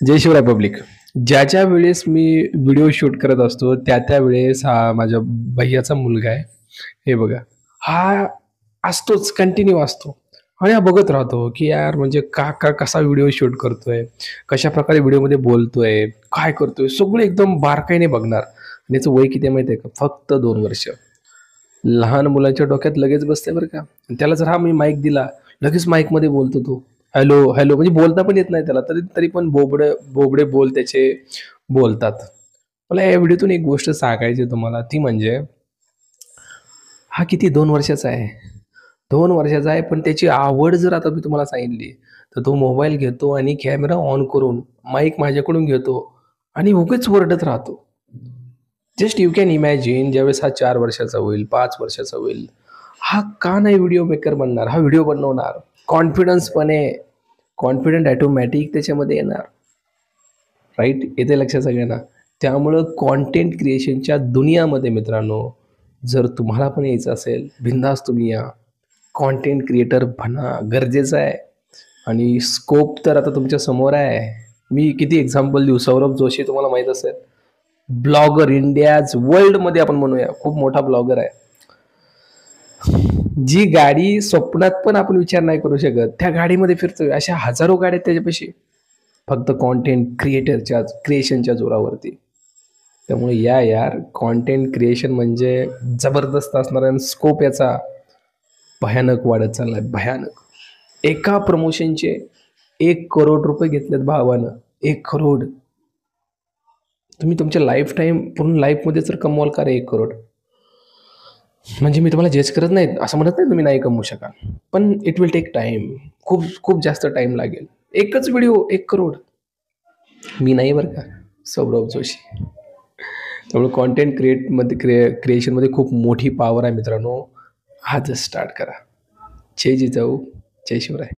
जय Shivray public. ज्या वेळेस मी video shoot करत असतो, त्या वेळेस हा माझ्या भैय्याचा मुलगा आहे. हे बघा, हा असतोच, कंटिन्यू असतो आणि हा बघत राहतो, की यार म्हणजे काका कसा व्हिडिओ शूट करतोय, कशाप्रकारे व्हिडिओमध्ये बोलतोय, काय करतोय, सगळं एकदम बारकाईने बघणार. आणि याचं वय किती आहे माहिती आहे का? फक्त 2 वर्ष. लहान मुलांच्या डोक्यात लगेच बसते बरं का. त्याला जर हा मी माईक दिला, लगेच माईकमध्ये बोलतो तो. हॅलो, हॅलो म्हणजे बोलता पण येत नाही त्याला, तरी तरी पण बोबडे बोबडे बोल त्याचे बोलतात. मला या व्हिडिओतून एक गोष्ट सांगायची आहे तुम्हाला, ती म्हणजे हा किती 2 वर्षाचा आहे. 2 वर्षाचा आहे, पण त्याची आवड जर आता मी तुम्हाला सांगितली, तर तो मोबाईल घेतो आणि कॅमेरा ऑन करून माईक माझ्याकडून घेतो आणि उगीच ओरडत राहतो. जस्ट यू कॅन इमॅजिन ज्यावेळेस हा 4 वर्षाचा होईल, 5 वर्षाचा होईल, हा का नाही व्हिडिओ मेकर बनणार? हा व्हिडिओ बनवणार. कॉन्फिडन्सपणे, कॉन्फिडंट ऑटोमॅटिक त्याच्यामध्ये येणार. राईट? येते लक्षात सगळ्यांना. त्यामुळं कंटेंट क्रिएशनच्या दुनियामध्ये मित्रांनो, जर तुम्हाला पण यायचं असेल, बिनधास्त तुम्ही या. कंटेंट क्रिएटर बना, गरजेचं आहे. आणि स्कोप तर आता तुमच्या समोर आहे. मी किती एक्झाम्पल देऊ? सौरभ जोशी तुम्हाला माहीत असेल. ब्लॉगर इंडियाज वर्ल्डमध्ये आपण म्हणूया, खूप मोठा ब्लॉगर आहे. जी गाडी स्वप्नात पण आपण विचार नाही करू शकत, त्या गाडीमध्ये फिरतोय. अशा हजारो गाड्या आहेत त्याच्यापाशी. फक्त कंटेंट क्रिएटरच्या क्रिएशनच्या जोरावरती. त्यामुळे या यार, कंटेंट क्रिएशन म्हणजे जबरदस्त असणार आहे आणि स्कोप याचा भयानक वाढत चाललाय, भयानक. एका प्रमोशनचे 1 करोड रुपये घेतलेत भावानं. 1 करोड. तुम्ही तुमच्या लाईफ टाईम पूर्ण लाईफमध्ये जर कमवाल का रे 1 करोड? म्हणजे मी तुम्हाला जज करत नाही, असं म्हणत नाही तुम्ही नाही कमवू शकाल. पण इट विल टेक टाईम. खूप खूप जास्त टाईम लागेल. एकच व्हिडिओ 1 करोड. मी नाही बरं का, सौरभ जोशी. त्यामुळे कंटेंट क्रिएशनमध्ये खूप मोठी पॉवर आहे मित्रांनो. आजच स्टार्ट करा. जय जिजाऊ, जय शिवराय.